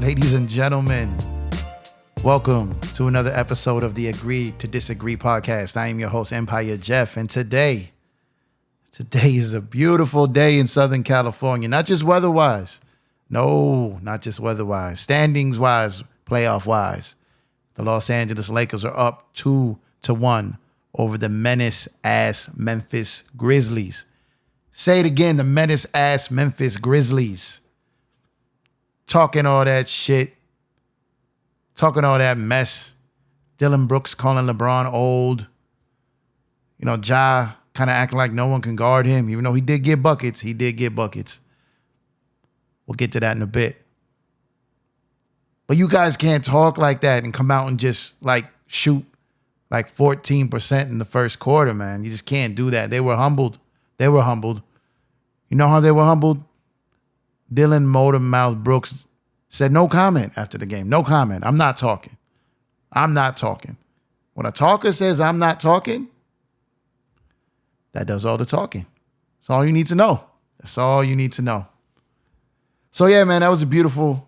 Ladies and gentlemen, welcome to another episode of the Agree to Disagree podcast. I am your host, EmpireJeff, and today is a beautiful day in Southern California. Not just weather-wise. No, not just weather-wise. Standings-wise, playoff-wise. The Los Angeles Lakers are up 2-1 over the menace-ass Memphis Grizzlies. Say it again, the menace-ass Memphis Grizzlies. Talking all that shit. Talking all that mess. Dylan Brooks calling LeBron old. You know, Ja kind of acting like no one can guard him. Even though he did get buckets. We'll get to that in a bit. But you guys can't talk like that and come out and just like shoot like 14% in the first quarter, man. You just can't do that. They were humbled. You know how they were humbled? Dylan Motormouth Brooks said no comment after the game. No comment. I'm not talking. When a talker says I'm not talking, that does all the talking. That's all you need to know. So yeah, man, that was a beautiful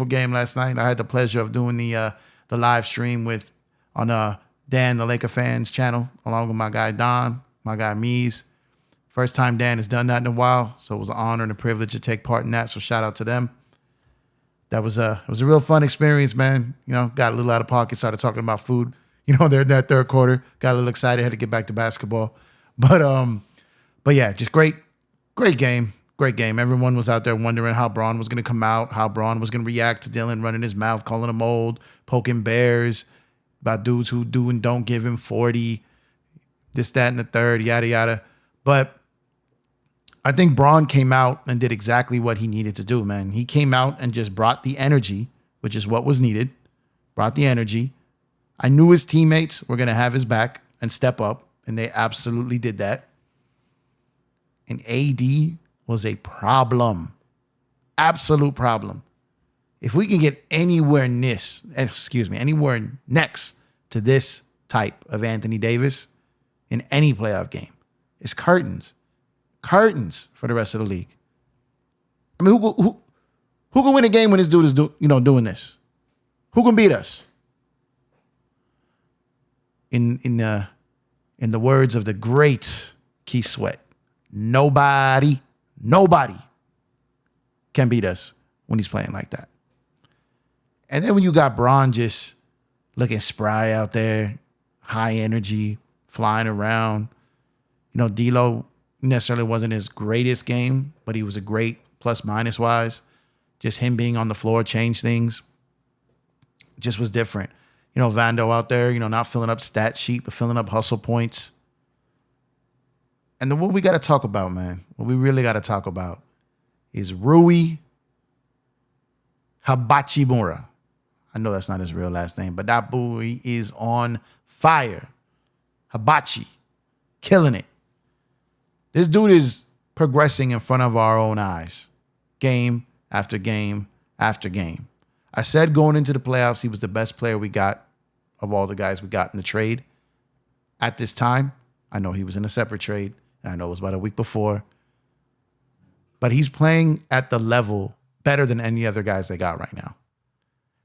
game last night. I had the pleasure of doing the live stream on Dan, the Laker fans channel, along with my guy Don, my guy Mees. First time Dan has done that in a while, so it was an honor and a privilege to take part in that. So shout out to them. It was a real fun experience, man. You know, got a little out of pocket, started talking about food. You know, there in that third quarter, got a little excited, had to get back to basketball. But yeah, just great game. Great game. Everyone was out there wondering how Braun was going to come out, how Braun was going to react to Dylan running his mouth, calling him old, poking bears about dudes who do and don't give him 40, this, that, and the third, yada, yada. But I think Braun came out and did exactly what he needed to do, man. He came out and just brought the energy, which is what was needed, brought the energy. I knew his teammates were going to have his back and step up, and they absolutely did that. And AD was a problem. Absolute problem. If we can get anywhere next to this type of Anthony Davis in any playoff game, it's curtains. Curtains for the rest of the league. I mean, who can win a game when this dude is doing this? Who can beat us? In the words of the great Keith Sweat, nobody can beat us when he's playing like that. And then when you got Braun just looking spry out there, high energy, flying around, you know, D'Lo necessarily wasn't his greatest game, but he was a great plus minus wise. Just him being on the floor changed things. Just was different. You know, Vando out there, you know, not filling up stat sheet, but filling up hustle points. And then what we got to talk about, man, what we really got to talk about is Rui Hachimura. I know that's not his real last name, but that boy is on fire. Hibachi, killing it. This dude is progressing in front of our own eyes, game after game after game. I said going into the playoffs, he was the best player we got of all the guys we got in the trade. At this time, I know he was in a separate trade, and I know it was about a week before. But he's playing at the level better than any other guys they got right now.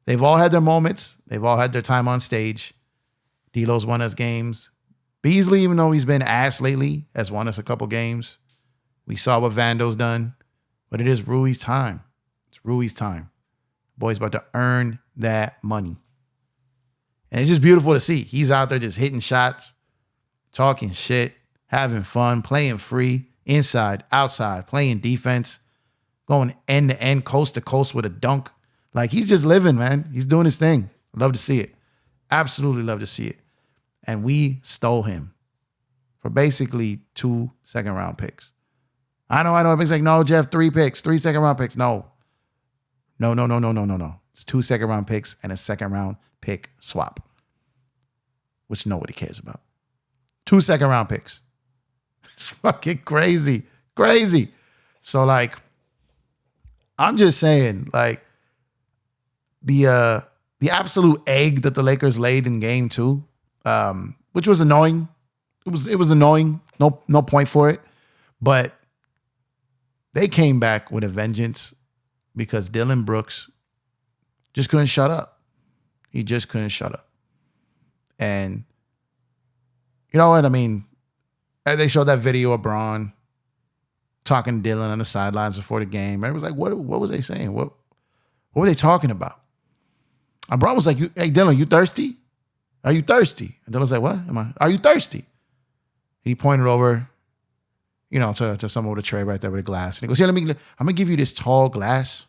They've all had their moments. They've all had their time on stage. D'Lo's won us games. Beasley, even though he's been ass lately, has won us a couple games. We saw what Vando's done. But it is Rui's time. It's Rui's time. Boy's about to earn that money. And it's just beautiful to see. He's out there just hitting shots, talking shit, having fun, playing free, inside, outside, playing defense, going end to end, coast to coast with a dunk. Like, he's just living, man. He's doing his thing. Love to see it. Absolutely love to see it. And we stole him for basically 2 second-round picks. I know. It's like, no, Jeff, 3 second-round picks. No. It's 2 second-round picks and a second-round pick swap, which nobody cares about. 2 second-round picks. It's fucking crazy. So, like, I'm just saying, like, the absolute egg that the Lakers laid in game 2, which was annoying. It was annoying. No point for it. But they came back with a vengeance because Dylan Brooks Just couldn't shut up. He just couldn't shut up. And you know what? I mean, they showed that video of Braun talking to Dylan on the sidelines before the game. Everybody was like, what was they saying? What were they talking about? And Braun was like, hey, Dylan, you thirsty? Are you thirsty? And Dylan's like, what? Are you thirsty? And he pointed over, to someone with a tray right there with a glass. And he goes, I'm going to give you this tall glass.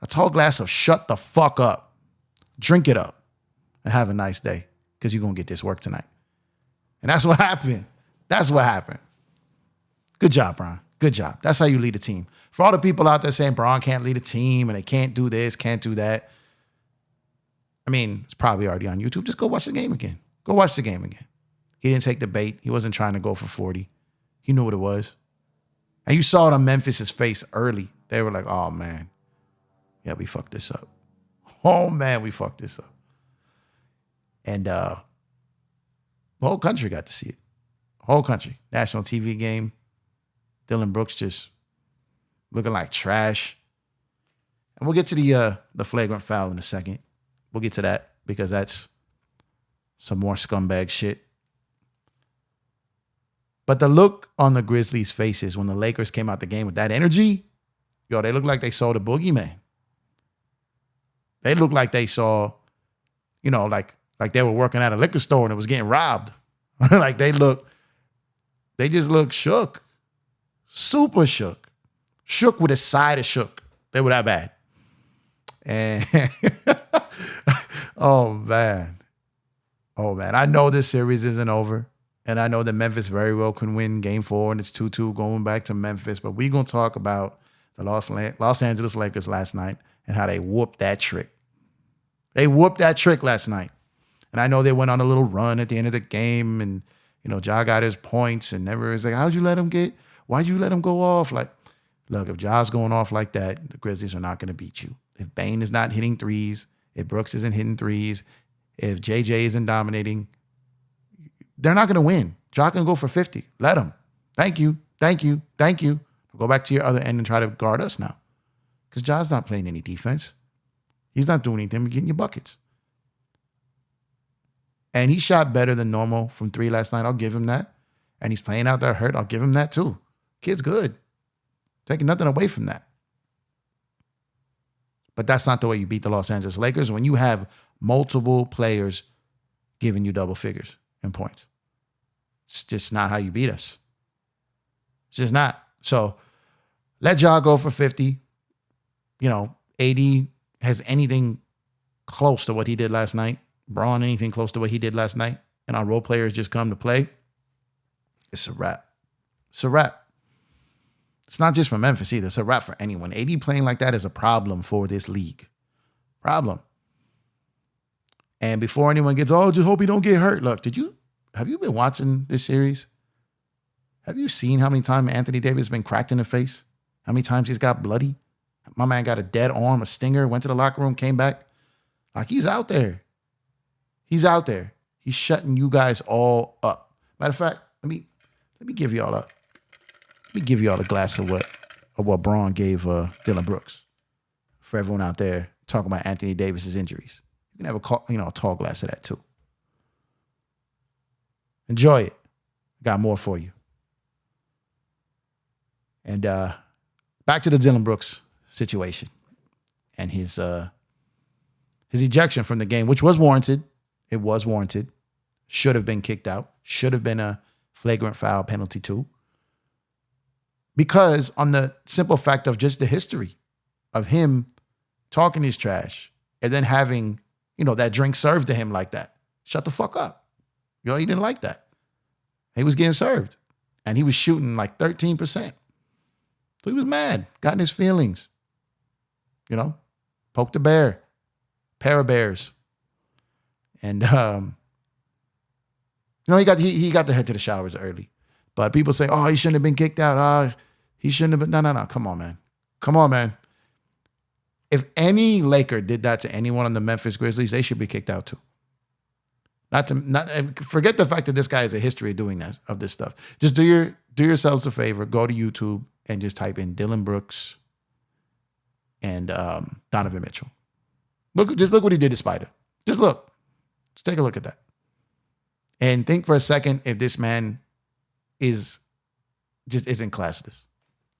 A tall glass of shut the fuck up. Drink it up and have a nice day because you're going to get this work tonight. And that's what happened. That's what happened. Good job, Braun. Good job. That's how you lead a team. For all the people out there saying Braun can't lead a team and they can't do this, can't do that. I mean, it's probably already on YouTube. Just go watch the game again. Go watch the game again. He didn't take the bait. He wasn't trying to go for 40. He knew what it was. And you saw it on Memphis's face early. They were like, oh, man. Yeah, we fucked this up. Oh, man, we fucked this up. And the whole country got to see it. Whole country. National TV game. Dylan Brooks just looking like trash. And we'll get to the flagrant foul in a second. We'll get to that because that's some more scumbag shit. But the look on the Grizzlies' faces when the Lakers came out the game with that energy, they looked like they saw the boogeyman. They looked like they saw, like they were working at a liquor store and it was getting robbed. Like they just looked shook. Super shook. Shook with a side of shook. They were that bad. And oh, man. I know this series isn't over. And I know that Memphis very well can win game 4 and it's 2-2 going back to Memphis. But we're going to talk about the Los Angeles Lakers last night and how they whooped that trick. They whooped that trick last night. And I know they went on a little run at the end of the game and, Ja got his points and everyone's like, why'd you let him go off? Like, look, if Ja's going off like that, the Grizzlies are not going to beat you. If Bane is not hitting threes, if Brooks isn't hitting threes, if JJ isn't dominating, they're not going to win. Ja can go for 50. Let him. Thank you. Go back to your other end and try to guard us now. Because Ja's not playing any defense. He's not doing anything but getting you buckets. And he shot better than normal from 3 last night. I'll give him that. And he's playing out there hurt. I'll give him that too. Kid's good. Taking nothing away from that. But that's not the way you beat the Los Angeles Lakers when you have multiple players giving you double figures in points. It's just not how you beat us. It's just not. So let Ja go for 50. AD has anything close to what he did last night. Braun anything close to what he did last night. And our role players just come to play. It's a wrap. It's a wrap. It's not just for Memphis either. It's a wrap for anyone. AD playing like that is a problem for this league. Problem. And before anyone gets, just hope he don't get hurt. Look, have you been watching this series? Have you seen how many times Anthony Davis has been cracked in the face? How many times he's got bloody? My man got a dead arm, a stinger, went to the locker room, came back. Like he's out there. He's out there. He's shutting you guys all up. Matter of fact, let me give y'all a glass of what Braun gave Dylan Brooks. For everyone out there talking about Anthony Davis's injuries, you can have a tall glass of that too. Enjoy it. Got more for you. And back to the Dylan Brooks situation and his ejection from the game, which was warranted. It was warranted. Should have been kicked out. Should have been a flagrant foul penalty too. Because on the simple fact of just the history of him talking his trash and then having, that drink served to him like that. Shut the fuck up. He didn't like that. He was getting served. And he was shooting like 13%. So he was mad, got in his feelings. Poked a bear. Pair of bears. And, he got to head to the showers early. But people say, he shouldn't have been kicked out. He shouldn't have been. No. Come on, man. If any Laker did that to anyone on the Memphis Grizzlies, they should be kicked out too. Forget the fact that this guy has a history of doing this stuff. Just do yourselves a favor. Go to YouTube and just type in Dylan Brooks and Donovan Mitchell. Just look what he did to Spider. Just look. Just take a look at that. And think for a second if this man isn't classless.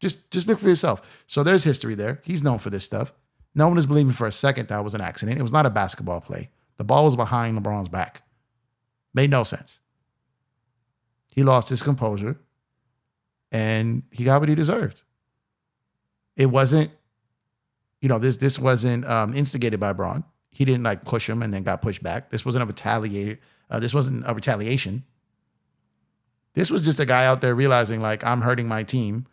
Just look for yourself. So there's history there. He's known for this stuff. No one is believing for a second that was an accident. It was not a basketball play. The ball was behind LeBron's back. Made no sense. He lost his composure and he got what he deserved. It wasn't, this wasn't instigated by Braun. He didn't like push him and then got pushed back. This wasn't a retaliation. This was just a guy out there realizing like I'm hurting my team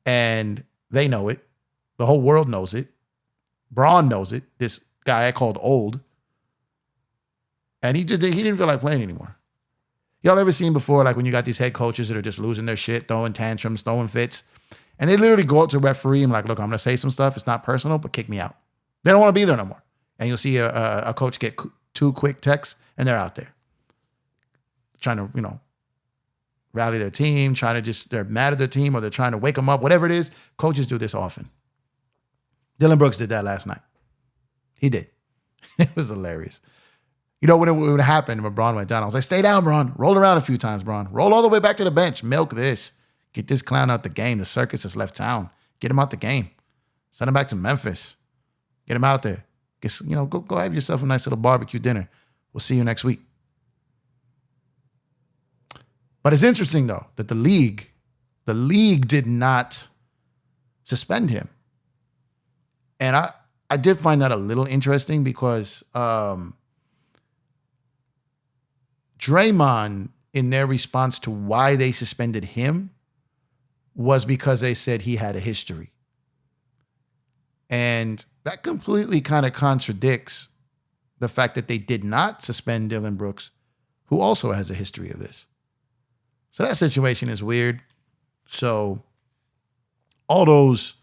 and they know it. The whole world knows it. Braun knows it. This guy I called old. And he didn't feel like playing anymore. Y'all ever seen before, like when you got these head coaches that are just losing their shit, throwing tantrums, throwing fits, and they literally go up to a referee and like, look, I'm going to say some stuff. It's not personal, but kick me out. They don't want to be there no more. And you'll see a coach get 2 quick texts and they're out there trying to, rally their team, they're mad at their team or they're trying to wake them up, whatever it is. Coaches do this often. Dillon Brooks did that last night. He did. It was hilarious. When it happened when Braun went down, I was like, stay down, Braun. Roll around a few times, Braun. Roll all the way back to the bench. Milk this. Get this clown out the game. The circus has left town. Get him out the game. Send him back to Memphis. Get him out there. Go have yourself a nice little barbecue dinner. We'll see you next week. But it's interesting, though, that the league did not suspend him. And I did find that a little interesting because Draymond, in their response to why they suspended him, was because they said he had a history. And that completely kind of contradicts the fact that they did not suspend Dillon Brooks, who also has a history of this. So that situation is weird. So all those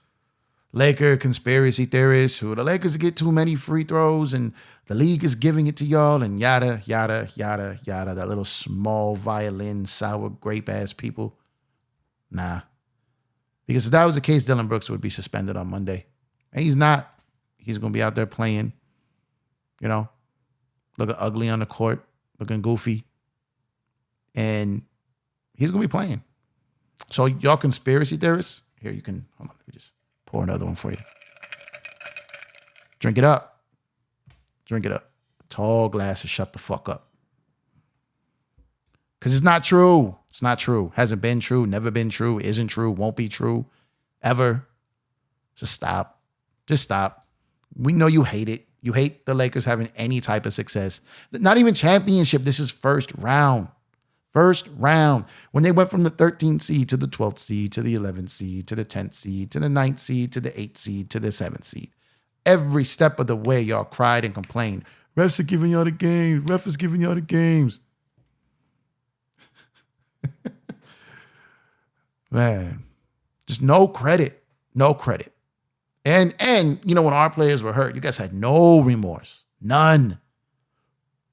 Laker conspiracy theorists who the Lakers get too many free throws and the league is giving it to y'all and yada, yada, yada, yada, that little small violin, sour grape ass people. Nah. Because if that was the case, Dillon Brooks would be suspended on Monday. And he's not. He's going to be out there playing, looking ugly on the court, looking goofy. And he's going to be playing. So y'all conspiracy theorists, here you can, hold on, let me just pour another one for you. Drink it up. Drink it up. Tall glasses, shut the fuck up. Because it's not true. It's not true. Hasn't been true, never been true, isn't true, won't be true, ever. Just stop. Just stop. We know you hate it. You hate the Lakers having any type of success. Not even championship. This is first round. First round. When they went from the 13th seed to the 12th seed to the 11th seed to the 10th seed to the 9th seed to the 8th seed to the 7th seed. Every step of the way, y'all cried and complained. Refs are giving y'all the games. Ref is giving y'all the games. Man, just no credit. No credit. And when our players were hurt, you guys had no remorse. None.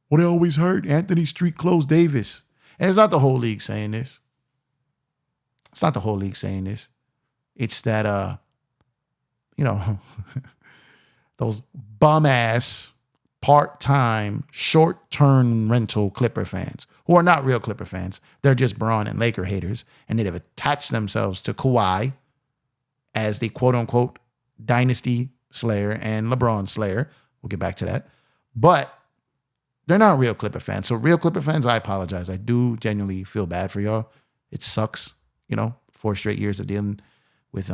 Well, they always hurt. Anthony Street closed Davis. And it's not the whole league saying this. It's not the whole league saying this. It's that, those bum-ass, part-time, short-term rental Clipper fans who are not real Clipper fans. They're just Braun and Laker haters. And they've attached themselves to Kawhi as the quote-unquote dynasty slayer and LeBron slayer. We'll get back to that. But they're not real Clipper fans. So real Clipper fans, I apologize. I do genuinely feel bad for y'all. It sucks, 4 straight years of dealing with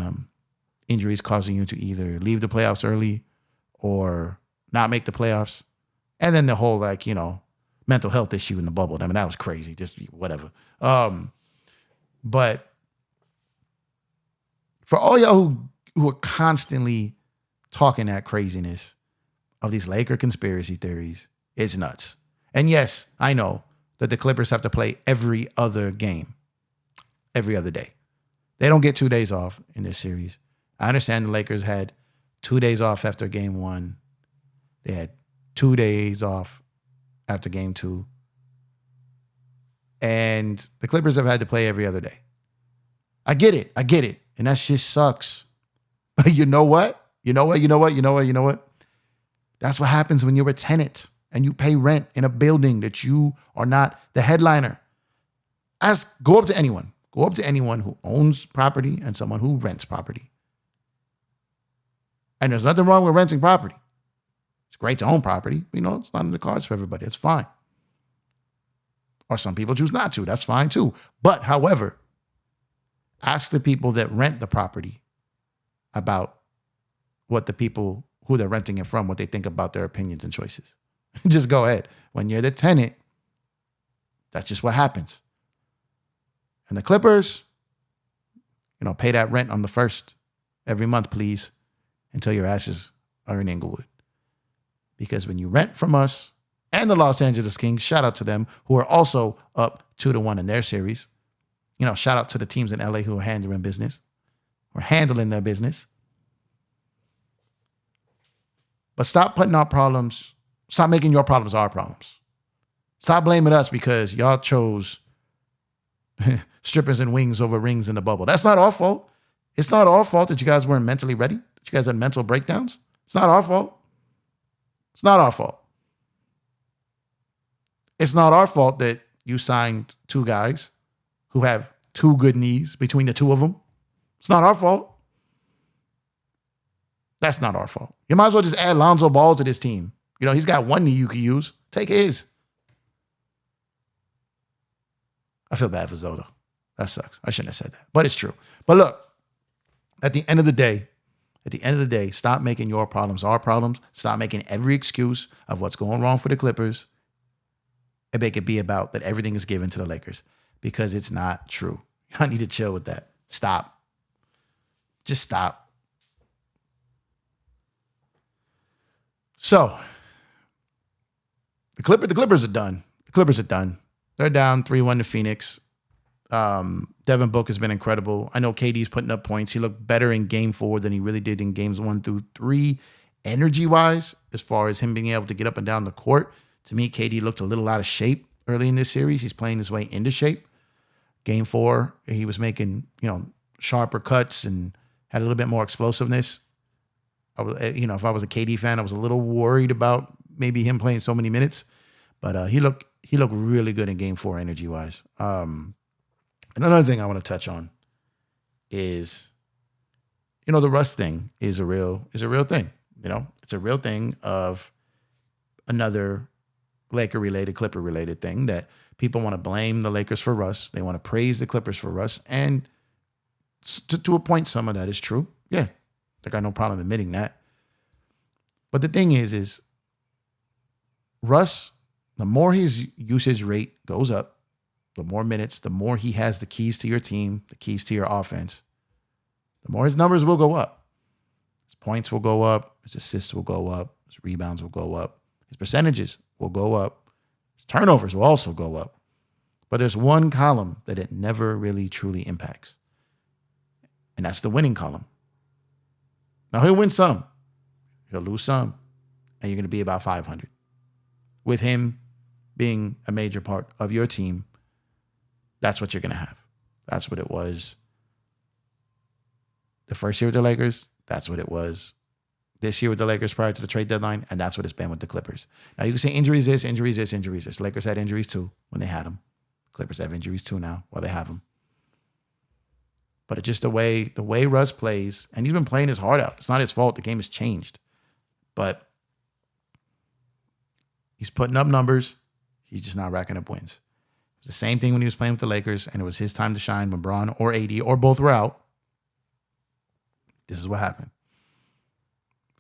injuries causing you to either leave the playoffs early or not make the playoffs. And then the whole, mental health issue in the bubble. I mean, that was crazy. Just whatever. But for all y'all who are constantly talking that craziness of these Laker conspiracy theories, it's nuts. And yes, I know that the Clippers have to play every other game, every other day. They don't get 2 days off in this series. I understand the Lakers had 2 days off after game 1. They had 2 days off after game 2. And the Clippers have had to play every other day. I get it. And that shit sucks. But you know what? That's what happens when you're a tenant and you pay rent in a building that you are not the headliner. Go up to anyone. Go up to anyone who owns property and someone who rents property. And there's nothing wrong with renting property. It's great to own property. It's not in the cards for everybody. It's fine. Or some people choose not to. That's fine too. But however, ask the people that rent the property about what the people who they're renting it from, what they think about their opinions and choices. Just go ahead. When you're the tenant, that's just what happens. And the Clippers, pay that rent on the 1st every month, please, until your asses are in Inglewood. Because when you rent from us and the Los Angeles Kings, shout out to them, who are also up 2-1 in their series. Shout out to the teams in LA who are handling their business. But stop putting our problems, stop making your problems our problems. Stop blaming us because y'all chose strippers and wings over rings in the bubble. That's not our fault. It's not our fault that you guys weren't mentally ready, that you guys had mental breakdowns. It's not our fault. It's not our fault. It's not our fault that you signed 2 guys who have 2 good knees between the 2 of them. It's not our fault. That's not our fault. You might as well just add Lonzo Ball to this team. He's got 1 knee you could use. Take his. I feel bad for Zoda. That sucks. I shouldn't have said that. But it's true. But look, at the end of the day, stop making your problems our problems. Stop making every excuse of what's going wrong for the Clippers and make it be about that everything is given to the Lakers, because it's not true. I need to chill with that. Stop. Just stop. So, the Clippers are done. They're down 3-1 to Phoenix. Devin Booker has been incredible. I know KD's putting up points. He looked better in game 4 than he really did in games 1 through 3, energy-wise, as far as him being able to get up and down the court. To me, KD looked a little out of shape early in this series. He's playing his way into shape. Game 4, he was making, sharper cuts and had a little bit more explosiveness. If I was a KD fan, I was a little worried about maybe him playing so many minutes, but he looked really good in game 4 energy-wise. And another thing I want to touch on is, the Russ thing is a real thing. It's a real thing of another Laker-related, Clipper-related thing that people want to blame the Lakers for Russ. They want to praise the Clippers for Russ. And to a point, some of that is true. Yeah, I got no problem admitting that. But the thing is Russ, the more his usage rate goes up, the more minutes, the more he has the keys to your team, the keys to your offense, the more his numbers will go up. His points will go up. His assists will go up. His rebounds will go up. His percentages will go up. His turnovers will also go up. But there's one column that it never really truly impacts. And that's the winning column. Now, he'll win some. He'll lose some. And you're going to be about 500. With him being a major part of your team, that's what you're going to have. That's what it was the first year with the Lakers. That's what it was this year with the Lakers prior to the trade deadline. And that's what it's been with the Clippers. Now, you can say injuries this, injuries this, injuries this. Lakers had injuries too when they had them. Clippers have injuries too now while they have them. But it's just the way Russ plays, and he's been playing his heart out. It's not his fault. The game has changed. But he's putting up numbers. He's just not racking up wins. It was the same thing when he was playing with the Lakers, and it was his time to shine when Bron or AD or both were out. This is what happened.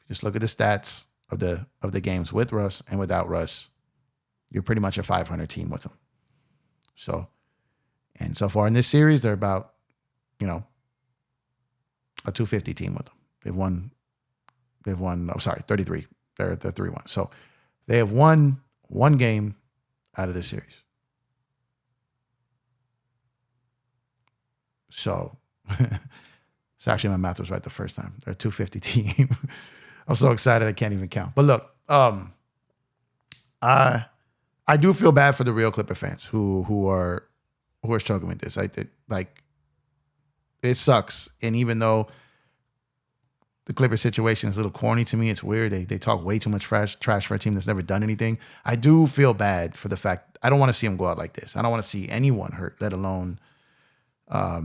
Just look at the stats of the games with Russ and without Russ. You're pretty much a 500 team with him. And so far in this series, they're about, a 250 team with them. They've won, 33. They're 3-1. So they have won one game out of this series. So actually my math was right the first time. They're a 250 team. I'm so excited I can't even count. But look, I do feel bad for the real Clipper fans who are struggling with this. It sucks. And even though the Clippers situation is a little corny to me. It's weird. They talk way too much trash for a team that's never done anything. I do feel bad for the fact I don't want to see them go out like this. I don't want to see anyone hurt, let alone, let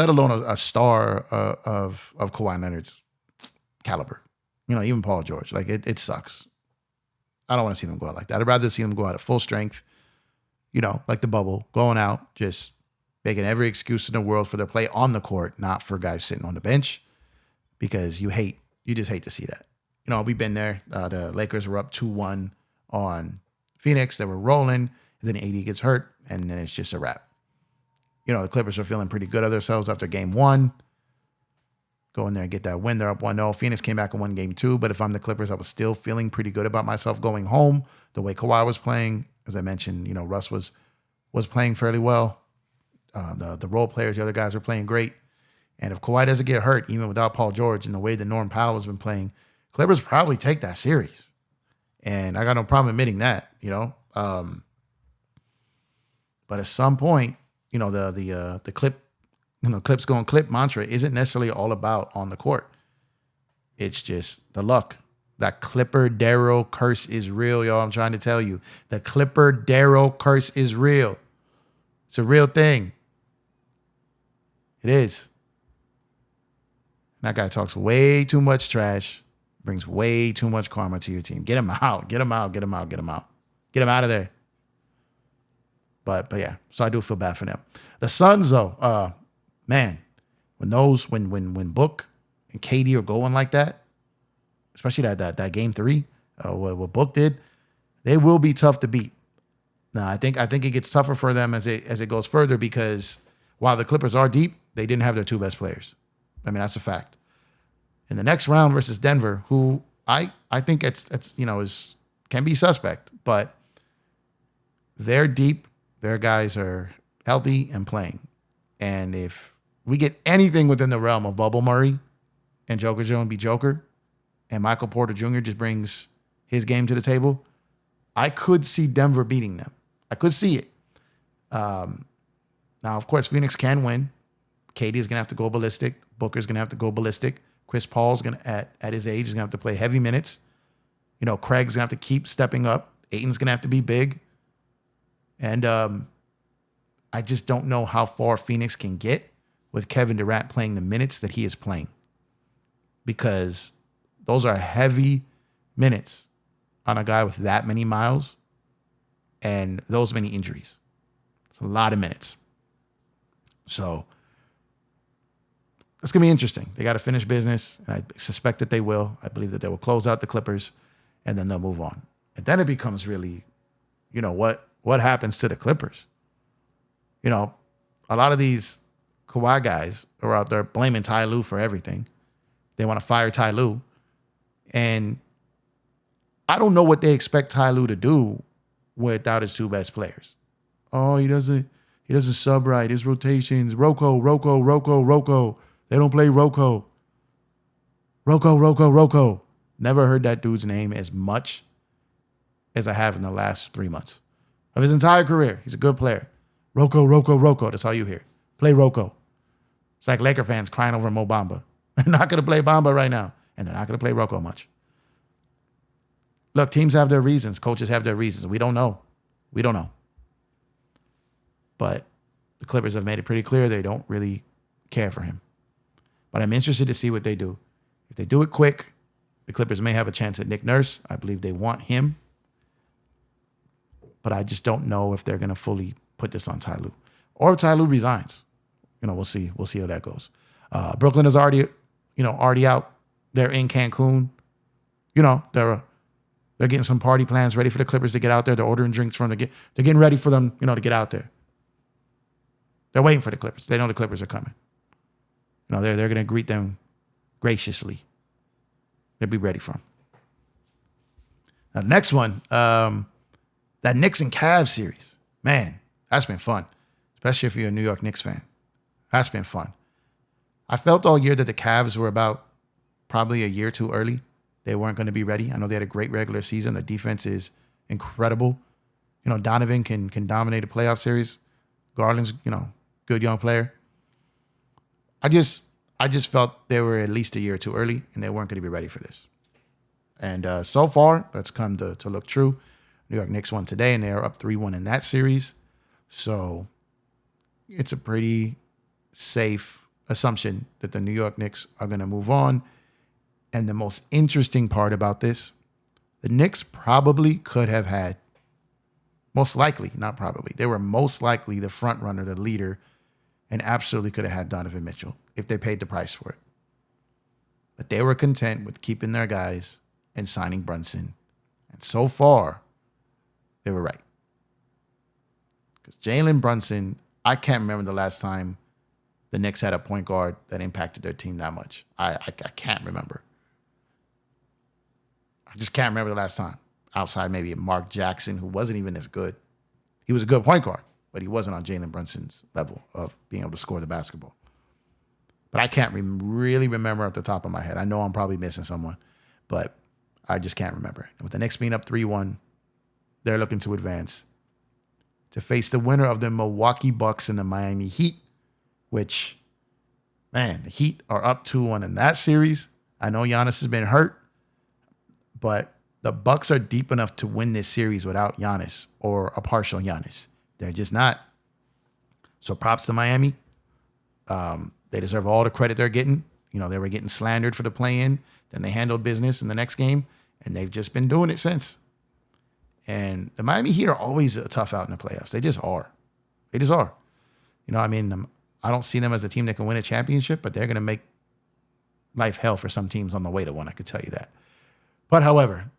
alone a star of Kawhi Leonard's caliber. Even Paul George. Like it sucks. I don't want to see them go out like that. I'd rather see them go out at full strength, like the bubble, going out, just making every excuse in the world for their play on the court, not for guys sitting on the bench, because you just hate to see that. We've been there. The Lakers were up 2-1 on Phoenix. They were rolling, and then AD gets hurt, and then it's just a wrap. The Clippers are feeling pretty good of themselves after game 1. Go in there and get that win. They're up 1-0. Phoenix came back and won game 2, but if I'm the Clippers, I was still feeling pretty good about myself going home. The way Kawhi was playing, as I mentioned, Russ was playing fairly well. The role players, the other guys were playing great. And if Kawhi doesn't get hurt, even without Paul George and the way that Norm Powell has been playing, Clippers probably take that series. And I got no problem admitting that, But at some point, the clips going clip mantra isn't necessarily all about on the court. It's just the luck. That Clipper Darrell curse is real, y'all. I'm trying to tell you. The Clipper Darrell curse is real. It's a real thing. It is. That guy talks way too much trash, brings way too much karma to your team. Get him out. Get him out. Get him out. Get him out. Get him out of there. But yeah, so I do feel bad for them. The Suns, though, man, when Book and KD are going like that, especially that game 3, what Book did, they will be tough to beat. Now, I think it gets tougher for them as it goes further, because while the Clippers are deep, they didn't have their 2 best players. I mean, that's a fact. In the next round versus Denver, who I think can be suspect, but they're deep. Their guys are healthy and playing. And if we get anything within the realm of Bubble Murray and Joker Jones be Joker, and Michael Porter Jr. just brings his game to the table, I could see Denver beating them. I could see it. Now, of course, Phoenix can win. KD is going to have to go ballistic. Booker's going to have to go ballistic. Chris Paul's going to, at his age, is going to have to play heavy minutes. Craig's going to have to keep stepping up. Ayton's going to have to be big. And I just don't know how far Phoenix can get with Kevin Durant playing the minutes that he is playing, because those are heavy minutes on a guy with that many miles and those many injuries. It's a lot of minutes. So it's going to be interesting. They got to finish business, and I suspect that they will. I believe that they will close out the Clippers, and then they'll move on. And then it becomes really, what happens to the Clippers? A lot of these Kawhi guys are out there blaming Ty Lue for everything. They want to fire Ty Lue. And I don't know what they expect Ty Lue to do without his 2 best players. Oh, he doesn't sub right. His rotations, Rocco. They don't play Rocco. Rocco. Never heard that dude's name as much as I have in the last 3 months of his entire career. He's a good player. Rocco. That's all you hear. Play Rocco. It's like Laker fans crying over Mo Bamba. They're not going to play Bamba right now, and they're not going to play Rocco much. Look, teams have their reasons. Coaches have their reasons. We don't know. But the Clippers have made it pretty clear they don't really care for him. But I'm interested to see what they do. If they do it quick, the Clippers may have a chance at Nick Nurse. I believe they want him. But I just don't know if they're going to fully put this on Ty Lue. Or if Ty Lue resigns. We'll see. We'll see how that goes. Brooklyn is already out. They're in Cancun. They're getting some party plans ready for the Clippers to get out there. They're ordering drinks they're getting ready for them, to get out there. They're waiting for the Clippers. They know the Clippers are coming. They're going to greet them graciously. They'll be ready for them. Now, the next one, that Knicks and Cavs series. Man, that's been fun, especially if you're a New York Knicks fan. That's been fun. I felt all year that the Cavs were about probably a year too early. They weren't going to be ready. I know they had a great regular season. The defense is incredible. Donovan can dominate a playoff series. Garland's, good young player. I just felt they were at least a year too early, and they weren't going to be ready for this. And so far, that's come to look true. New York Knicks won today, and they are up 3-1 in that series. So it's a pretty safe assumption that the New York Knicks are going to move on. And the most interesting part about this, the Knicks probably could have had, most likely, not probably, they were most likely the front runner, the leader, and absolutely could have had Donovan Mitchell if they paid the price for it. But they were content with keeping their guys and signing Brunson. And so far, they were right. Because Jalen Brunson, I can't remember the last time the Knicks had a point guard that impacted their team that much. I can't remember. I just can't remember the last time. Outside maybe Mark Jackson, who wasn't even as good. He was a good point guard, but he wasn't on Jalen Brunson's level of being able to score the basketball. But I can't really remember off the top of my head. I know I'm probably missing someone, but I just can't remember. And with the Knicks being up 3-1, they're looking to advance to face the winner of the Milwaukee Bucks and the Miami Heat, which, man, the Heat are up 2-1 in that series. I know Giannis has been hurt, but the Bucks are deep enough to win this series without Giannis or a partial Giannis. They're just not. So props to Miami. They deserve all the credit they're getting. You know, they were getting slandered for the play-in. Then they handled business in the next game, and they've just been doing it since. And the Miami Heat are always a tough out in the playoffs. They just are. They just are. You know, I mean, I don't see them as a team that can win a championship, but they're going to make life hell for some teams on the way to one, I could tell you that. But however,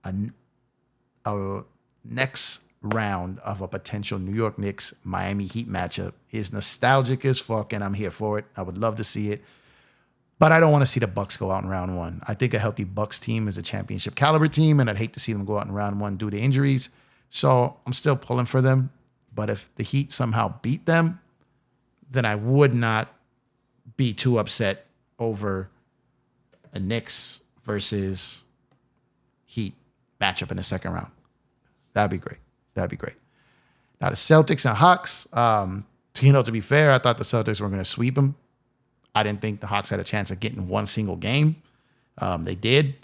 a next round of a potential New York Knicks Miami Heat matchup is nostalgic as fuck, and I'm here for it. I would love to see it, but I don't want to see the Bucks go out in round one. I think a healthy Bucks team is a championship caliber team, and I'd hate to see them go out in round one due to injuries. So I'm still pulling for them. But if the Heat somehow beat them, then I would not be too upset over a Knicks versus Heat matchup in the second round. That'd be great. That'd be great. Now the Celtics and Hawks, to be fair, I thought the Celtics were going to sweep them. I didn't think the Hawks had a chance of getting one single game. They did.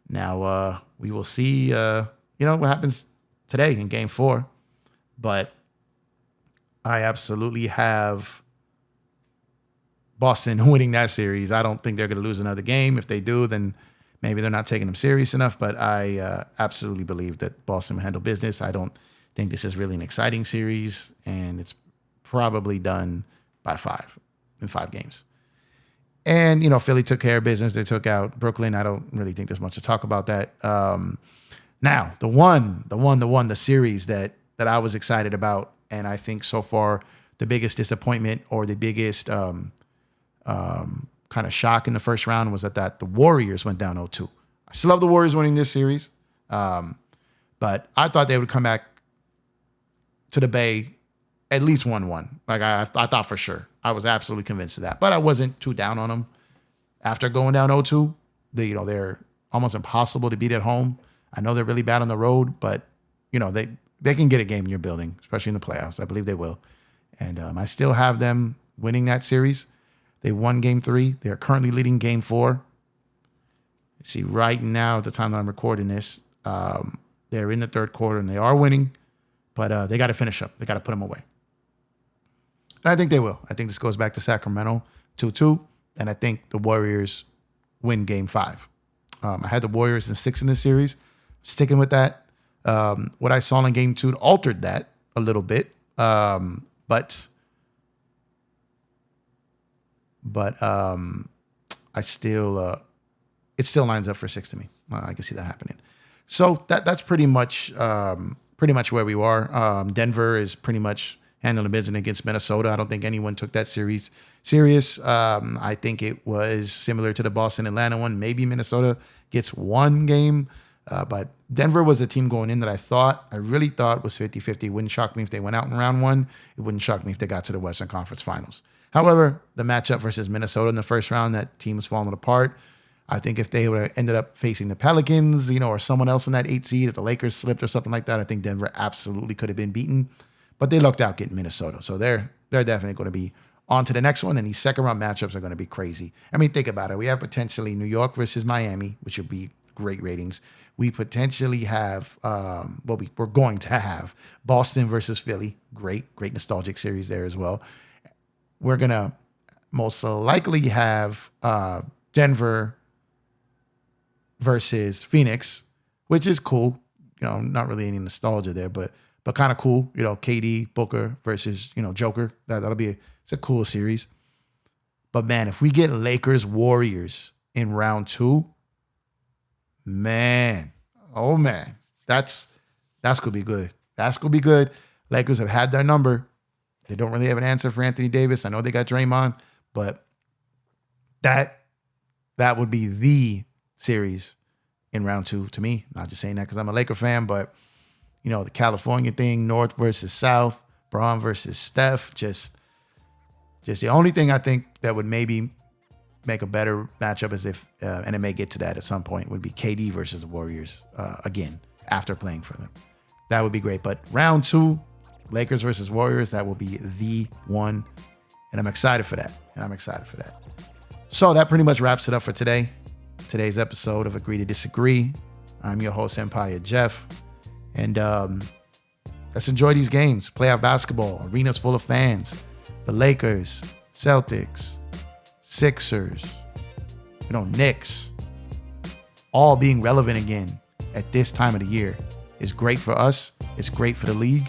Now we will see, what happens today in Game 4. But I absolutely have Boston winning that series. I don't think they're going to lose another game. If they do, then maybe they're not taking them serious enough. But I absolutely believe that Boston will handle business. I don't think this is really an exciting series, and it's probably done in 5 games. And, Philly took care of business. They took out Brooklyn. I don't really think there's much to talk about that. Now, the series that I was excited about, and I think so far the biggest disappointment or the biggest kind of shock in the first round was that the Warriors went down 0-2. I still love the Warriors winning this series, but I thought they would come back to the Bay at least 1-1. Like I thought for sure. I was absolutely convinced of that. But I wasn't too down on them. After going down 0-2, they're almost impossible to beat at home. I know they're really bad on the road, but they can get a game in your building, especially in the playoffs. I believe they will. And I still have them winning that series. They won Game 3. They are currently leading Game 4. See, right now, at the time that I'm recording this, they're in the third quarter and they are winning, but they got to finish up. They got to put them away. And I think they will. I think this goes back to Sacramento 2-2, and I think the Warriors win Game 5. I had the Warriors in 6 in this series. Sticking with that. What I saw in Game 2 altered that a little bit, but I still it still lines up for 6 to me. I can see that happening. So that's pretty much where we are. Denver is pretty much handling business against Minnesota. I don't think anyone took that series serious. I think it was similar to the Boston-Atlanta one. Maybe Minnesota gets one game, but Denver was a team going in that I really thought was 50-50. It wouldn't shock me if they went out in round 1. It wouldn't shock me if they got to the Western Conference Finals. However, the matchup versus Minnesota in the first round, that team was falling apart. I think if they would have ended up facing the Pelicans, or someone else in that 8 seed, if the Lakers slipped or something like that, I think Denver absolutely could have been beaten. But they lucked out getting Minnesota. So they're definitely going to be on to the next one. And these second round matchups are going to be crazy. I mean, think about it. We have potentially New York versus Miami, which would be great ratings. We potentially have, we're going to have Boston versus Philly. Great nostalgic series there as well. We're going to most likely have Denver versus Phoenix, which is cool. Not really any nostalgia there, but kind of cool. KD, Booker versus, Joker. It's a cool series. But man, if we get Lakers Warriors in round 2, man, that's gonna be good. That's gonna be good. Lakers have had their number. They don't really have an answer for Anthony Davis. I know they got Draymond, but that would be the series in round 2 to me. Not just saying that because I'm a Laker fan, but the California thing, North versus South, Braun versus Steph, just the only thing I think that would maybe make a better matchup is if, and it may get to that at some point, would be KD versus the Warriors again after playing for them. That would be great. But round 2, Lakers versus Warriors, that will be the one. And I'm excited for that. So that pretty much wraps it up for today's episode of Agree to Disagree. I'm your host, EmpireJeff. And let's enjoy these games. Playoff basketball, arenas full of fans. The Lakers, Celtics, Sixers, Knicks, all being relevant again at this time of the year is great for us. It's great for the league.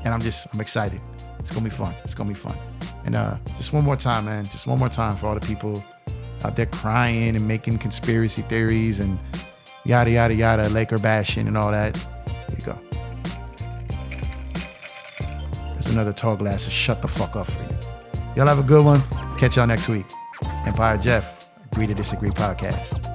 And I'm excited. It's going to be fun. And just one more time, man. Just one more time for all the people out there crying and making conspiracy theories and yada, yada, yada, Laker bashing and all that. Here you go. There's another tall glass to shut the fuck up for you. Y'all have a good one. Catch y'all next week. EmpireJeff, Agree to Disagree podcast.